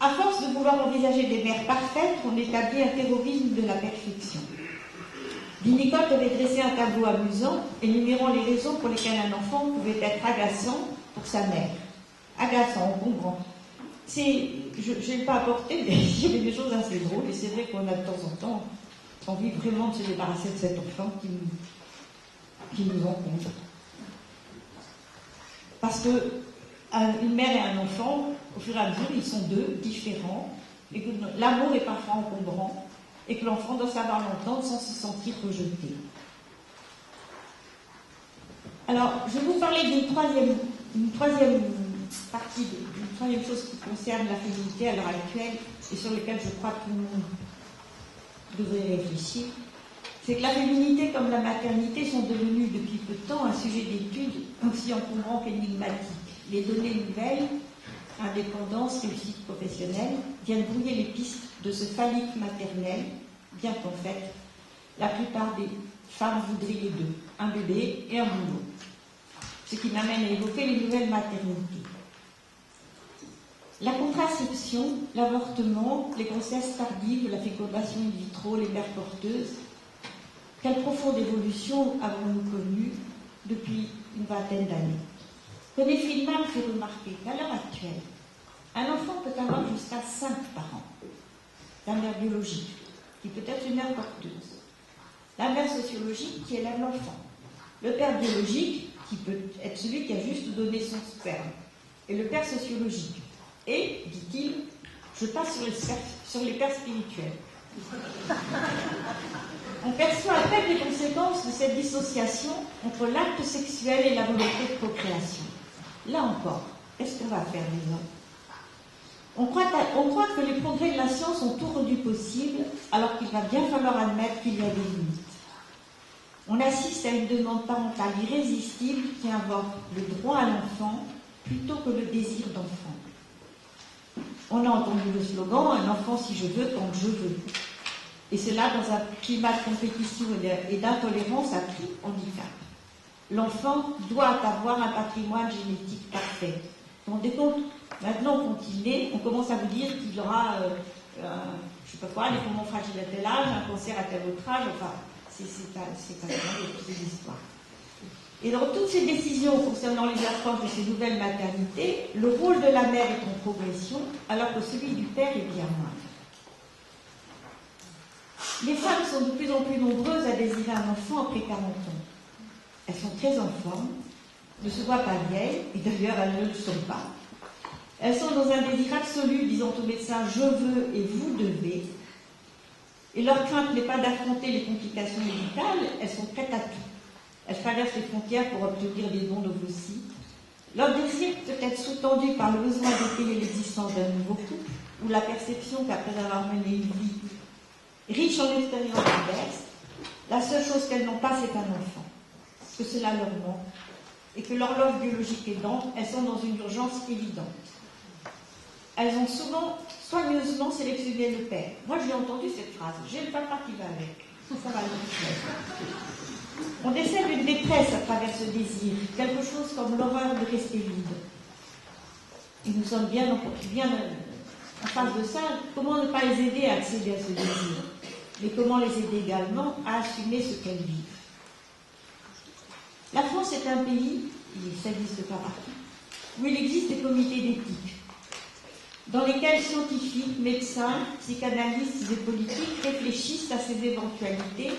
À force de vouloir envisager des mères parfaites, on établit un terrorisme de la perfection. Winnicott avait dressé un tableau amusant, énumérant les raisons pour lesquelles un enfant pouvait être agaçant pour sa mère. Agaçant, encombrant. Je n'ai pas apporté, mais il y avait des choses assez drôles, et c'est vrai qu'on a de temps en temps envie vraiment de se débarrasser de cet enfant qui nous encombre. Parce que une mère et un enfant, au fur et à mesure, ils sont deux, différents, et que l'amour est parfois encombrant, et que l'enfant doit savoir l'entendre sans se sentir rejeté. Alors, je vais vous parler d'une troisième partie, d'une troisième chose qui concerne la féminité à l'heure actuelle, et sur laquelle je crois que tout le monde devrait réfléchir. C'est que la féminité comme la maternité sont devenues depuis peu de temps un sujet d'étude aussi encombrant qu'énigmatique. Les données nouvelles, indépendance, réussite professionnelle, viennent brouiller les pistes de ce phallique maternel, bien qu'en fait, la plupart des femmes voudraient les deux, un bébé et un boulot. Ce qui m'amène à évoquer les nouvelles maternités. La contraception, l'avortement, les grossesses tardives, la fécondation in vitro, les mères porteuses, quelle profonde évolution avons-nous connue depuis une vingtaine d'années? René Friedman fait remarquer qu'à l'heure actuelle, un enfant peut avoir jusqu'à 5 parents. La mère biologique, qui peut être une mère porteuse. La mère sociologique, qui élève l'enfant. Le père biologique, qui peut être celui qui a juste donné son sperme. Et le père sociologique. Et, dit-il, je passe sur les pères spirituels. On perçoit à peine les conséquences de cette dissociation entre l'acte sexuel et la volonté de procréation. Là encore, qu'est-ce qu'on va faire les hommes? On croit que les progrès de la science ont tout rendu possible, alors qu'il va bien falloir admettre qu'il y a des limites. On assiste à une demande parentale irrésistible qui invoque le droit à l'enfant plutôt que le désir d'enfant. On a entendu le slogan « Un enfant si je veux, tant que je veux ». Et cela dans un climat de compétition et d'intolérance à tout handicap. L'enfant doit avoir un patrimoine génétique parfait. Vous vous rendez compte? Maintenant, quand il est, on commence à vous dire qu'il aura, je ne sais pas quoi, les poumons fragiles à tel âge, un cancer à tel autre âge, enfin, c'est pas des histoires. Et dans toutes ces décisions concernant les approches de ces nouvelles maternités, le rôle de la mère est en progression, alors que celui du père est bien moindre. Les femmes sont de plus en plus nombreuses à désirer un enfant après 40 ans. Elles sont très en forme, ne se voient pas vieilles, et d'ailleurs elles ne le sont pas. Elles sont dans un désir absolu, disant aux médecins « je veux et vous devez ». Et leur crainte n'est pas d'affronter les complications médicales, elles sont prêtes à tout. Elles traversent les frontières pour obtenir des dons d'ovocytes. Leur désir peut être sous-tendu par le besoin d'étayer l'existence d'un nouveau couple, ou la perception qu'après avoir mené une vie riche en expériences diverses, la seule chose qu'elles n'ont pas, c'est un enfant. Que cela leur manque, et que l'horloge biologique aidant, elles sont dans une urgence évidente. Elles ont souvent soigneusement sélectionné le père. Moi, j'ai entendu cette phrase, j'ai le papa qui va avec. Ça va le faire. On décèle une détresse à travers ce désir, quelque chose comme l'horreur de rester vide. Et nous sommes bien en face de ça. Comment ne pas les aider à accéder à ce désir, mais comment les aider également à assumer ce qu'elles vivent. La France est un pays, ça n'existe pas partout, où il existe des comités d'éthique, dans lesquels scientifiques, médecins, psychanalystes et politiques réfléchissent à ces éventualités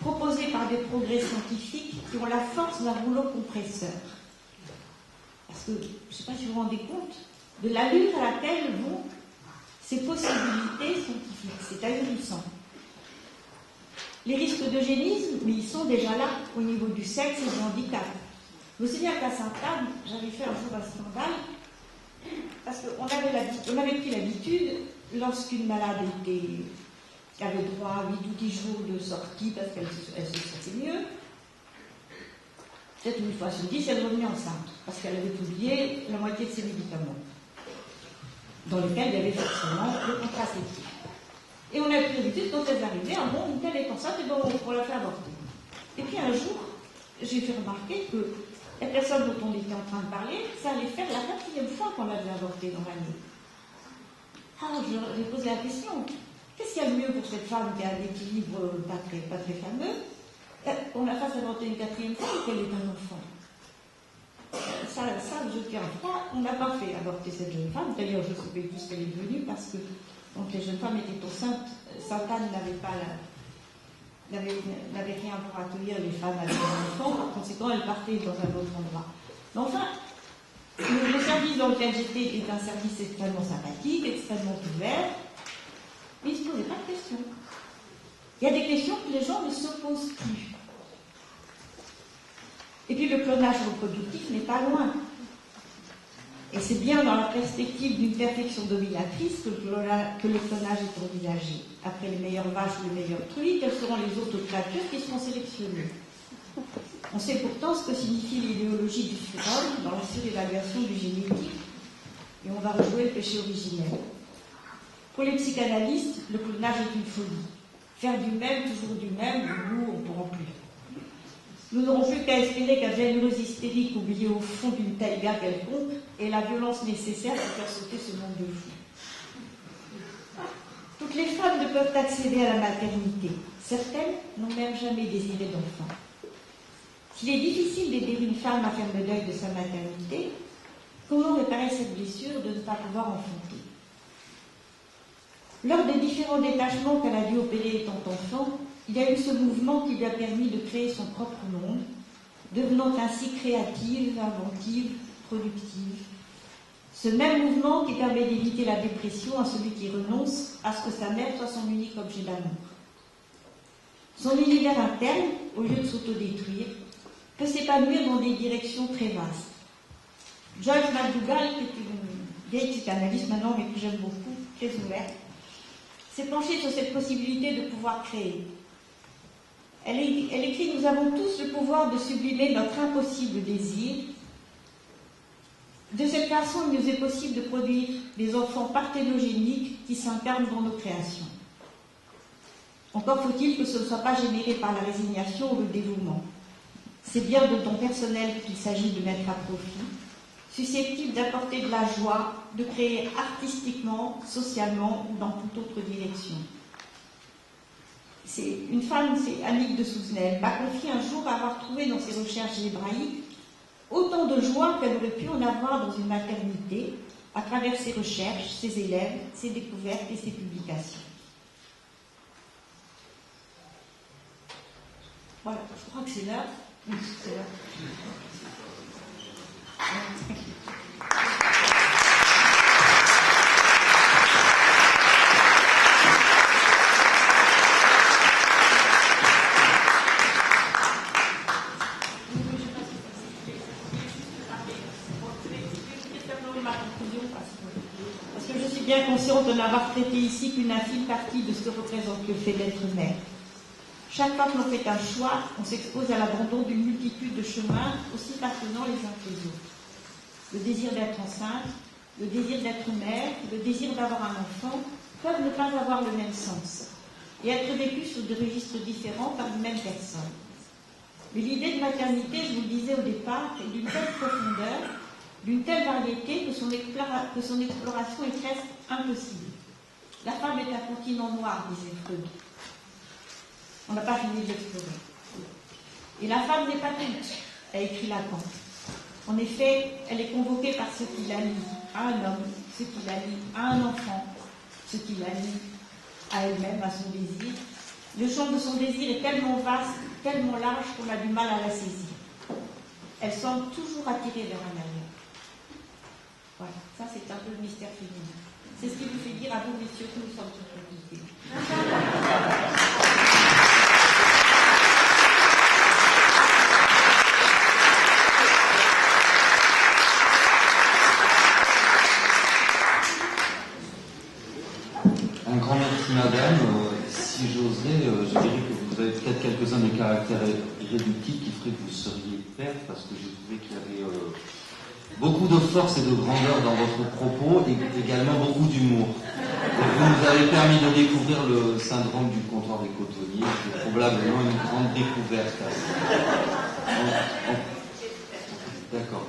proposées par des progrès scientifiques qui ont la force d'un rouleau compresseur. Parce que, je ne sais pas si vous vous rendez compte de l'allure à laquelle vont ces possibilités scientifiques. C'est ahurissant. Les risques d'eugénisme, mais ils sont déjà là au niveau du sexe et du handicap. Je me souviens qu'à Sainte-Anne, j'avais fait un jour un scandale, parce qu'on avait pris l'habitude, lorsqu'une malade avait droit à 8 ou 10 jours de sortie parce qu'elle se sentait mieux, peut-être une fois sur 10, elle revenait enceinte, parce qu'elle avait oublié la moitié de ses médicaments, dans lesquels il y avait forcément le contraceptif. Et on a pris l'habitude, quand elle arrivait, bon, elle est enceinte, et bon, on la fait avorter. Et puis un jour, j'ai fait remarquer que la personne dont on était en train de parler, ça allait faire la 4e fois qu'on l'avait avortée dans l'année. Alors, j'ai posé la question, qu'est-ce qu'il y a de mieux pour cette femme qui a un équilibre pas très fameux, qu'on la fasse inventer une quatrième femme qu'elle est un enfant? Ça, je tiens froid, on n'a pas fait avorter cette jeune femme. D'ailleurs, je ne sais plus ce qu'elle est devenue parce que donc, les jeunes femmes étaient enceintes. Sainte Anne n'avait rien pour accueillir les femmes avec des enfants. Par conséquent, elle partait dans un autre endroit. Mais enfin, le service dans lequel j'étais est un service extrêmement sympathique, extrêmement ouvert, mais il ne se posait pas de questions. Il y a des questions que les gens ne se posent plus. Et puis le clonage reproductif n'est pas loin. Et c'est bien dans la perspective d'une perfection dominatrice que le clonage est envisagé. Après les meilleures vaches ou les meilleurs truies, quelles seront les autres créatures qui seront sélectionnées? On sait pourtant ce que signifie l'idéologie du furon dans la surévaluation du génétique. Et on va rejouer le péché originel. Pour les psychanalystes, le clonage est une folie. Faire du même, toujours du même, nous, on ne pourra plus. Nous n'aurons plus qu'à espérer qu'un généreuse hystérique oublié au fond d'une taïga quelconque ait la violence nécessaire pour faire sauter ce monde de fous. Toutes les femmes ne peuvent accéder à la maternité. Certaines n'ont même jamais désiré d'enfant. S'il est difficile d'aider une femme à faire le deuil de sa maternité, comment réparer cette blessure de ne pas pouvoir enfanter? Lors des différents détachements qu'elle a dû opérer étant enfant, il y a eu ce mouvement qui lui a permis de créer son propre monde, devenant ainsi créative, inventive, productive. Ce même mouvement qui permet d'éviter la dépression à celui qui renonce à ce que sa mère soit son unique objet d'amour. Son univers interne, au lieu de s'autodétruire, peut s'épanouir dans des directions très vastes. Joyce McDougall, qui est une vieille psychanalyste maintenant, mais que j'aime beaucoup, très ouverte, s'est penchée sur cette possibilité de pouvoir créer. Elle écrit « Nous avons tous le pouvoir de sublimer notre impossible désir. De cette façon, il nous est possible de produire des enfants parthénogéniques qui s'incarnent dans nos créations. Encore faut-il que ce ne soit pas généré par la résignation ou le dévouement. C'est bien de dons personnels qu'il s'agit de mettre à profit, susceptibles d'apporter de la joie, de créer artistiquement, socialement ou dans toute autre direction. » C'est une femme, c'est Annick de Souzenel, m'a confié un jour avoir trouvé dans ses recherches hébraïques autant de joie qu'elle aurait pu en avoir dans une maternité à travers ses recherches, ses élèves, ses découvertes et ses publications. Voilà, je crois que c'est l'heure. Oui, c'est l'heure. Parce que je suis bien consciente de n'avoir traité ici qu'une infime partie de ce que représente le fait d'être mère. Chaque fois que l'on fait un choix, on s'expose à l'abandon d'une multitude de chemins aussi passionnants les uns que les autres. Le désir d'être enceinte, le désir d'être mère, le désir d'avoir un enfant peuvent ne pas avoir le même sens et être vécus sous des registres différents par une même personne. Mais l'idée de maternité, je vous le disais au départ, est d'une telle profondeur, d'une telle variété que son exploration est presque impossible. La femme est un continent noir, disait Freud. On n'a pas fini de l'explorer. Et la femme n'est pas toute, a écrit Lacan. En effet, elle est convoquée par ce qui la lie à un homme, ce qui la lie à un enfant, ce qui la lie à elle-même, à son désir. Le champ de son désir est tellement vaste, tellement large qu'on a du mal à la saisir. Elle semble toujours attirée vers un ailleurs. Voilà, ça c'est un peu le mystère féminin. C'est ce qui vous fait dire à vous, messieurs, que nous sommes sur l'unité. Un grand merci, madame. Si j'oserais, je dirais que vous avez peut-être quelques-uns des caractères irréductibles qui feraient que vous seriez père, parce que j'ai trouvé qu'il y avait beaucoup de force et de grandeur dans votre propos et également beaucoup d'humour. Vous nous avez permis de découvrir le syndrome du comptoir des cotonniers, c'est probablement une grande découverte. D'accord.